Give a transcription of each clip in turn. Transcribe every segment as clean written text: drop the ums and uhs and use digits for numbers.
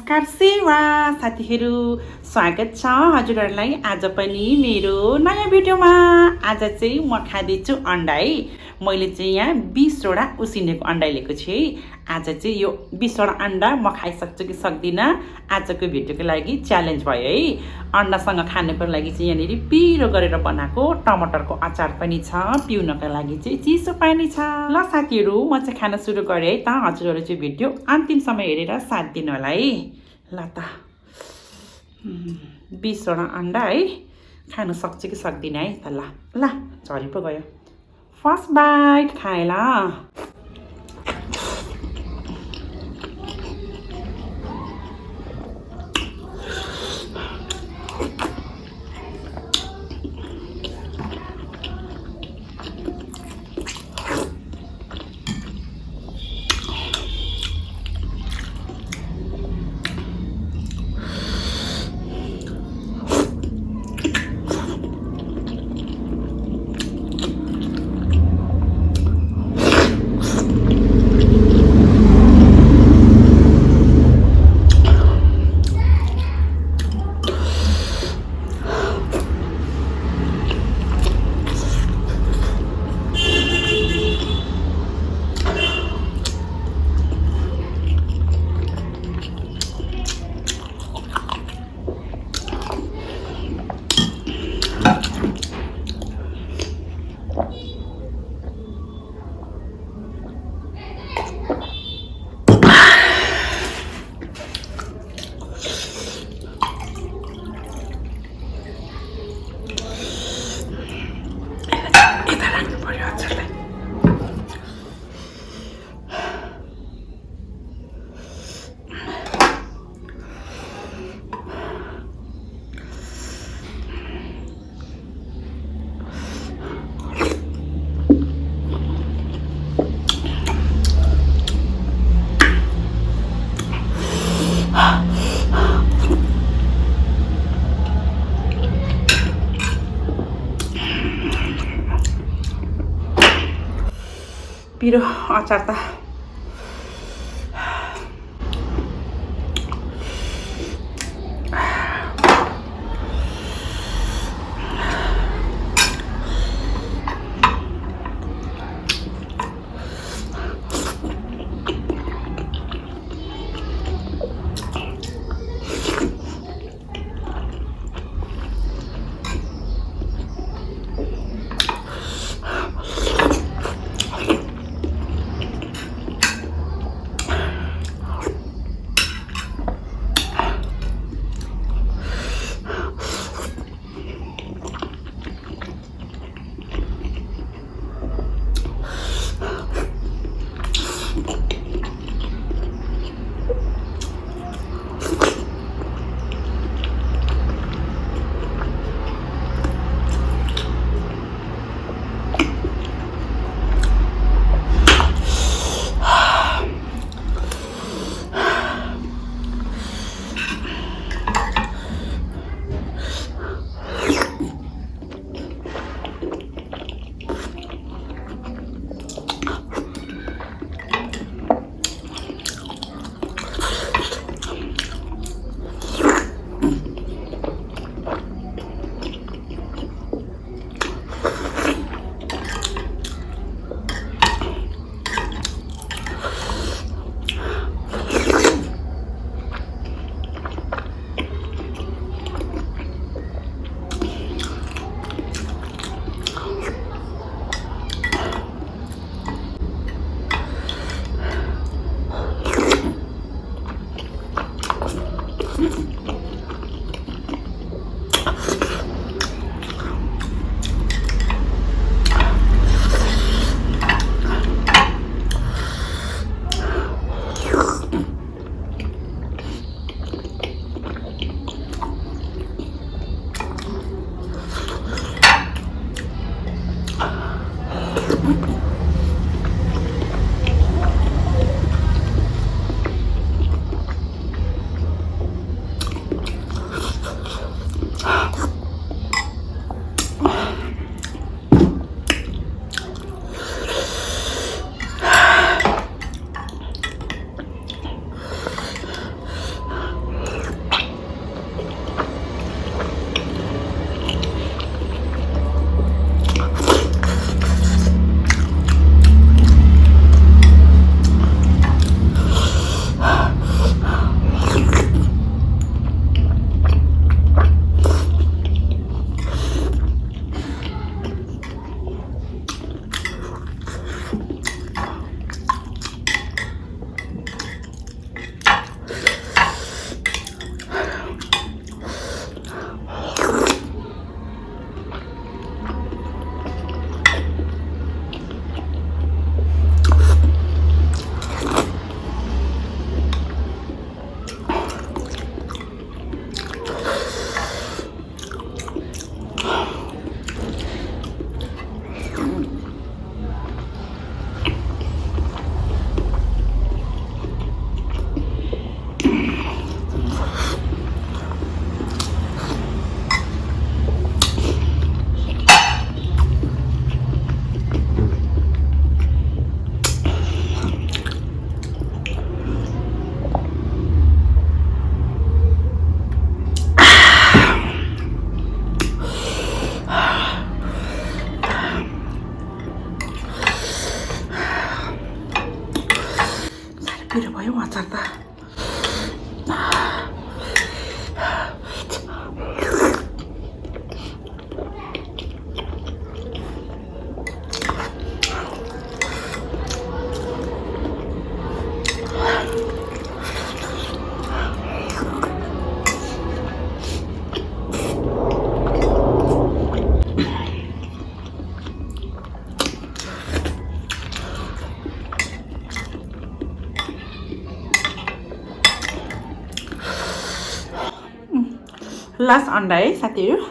नमस्कार सेवा साथीहरू, स्वागत छ हजुरहरूलाई आज पनि मेरो नयाँ भिडियोमा। आज चाहिँ म खाँदैछु अन्डा है। मैले चाहिँ यहाँ 20वटा उसिनेको अन्डा लिएको छु है। आज चाहिँ यो 20वटा अन्डा म खाइसक्छु कि सक्दिनँ, आजको भिडियोको लागि च्यालेन्ज भयो है। अन्डासँग खानुको लागि चाहिँ यहाँनिर पिरो गरेर बनाएको टमाटरको अचार पनि छ, पिउनको लागि चाहिँ चिसो पानी छ। ल साथीहरू, म चाहिँ खान सुरु गरेँ है त। हजुरहरू चाहिँ भिडियो अन्तिमसम्म हेरेर साथ दिनु होला है। ल त 20वटा अन्डा है, खानु सक्छु कि सक्दिनँ है त। ल ल झरी पो गयो। फर्स्ट बाइट खाएँ ल। पिरो अचार त लास्ट अन्डा है साथीहरू।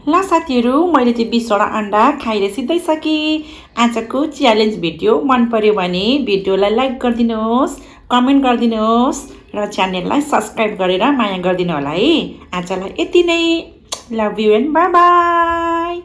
ल साथीहरू, मैले चाहिँ 20वटा अन्डा खाएर सिधाइसकेँ। आजको च्यालेन्ज भिडियो मन पर्यो भने भिडियोलाई लाइक गरिदिनुहोस्, कमेन्ट गरिदिनुहोस् र च्यानललाई सब्सक्राइब गरेर माया गरिदिनु होला है। आजलाई यति नै। Love you and by by.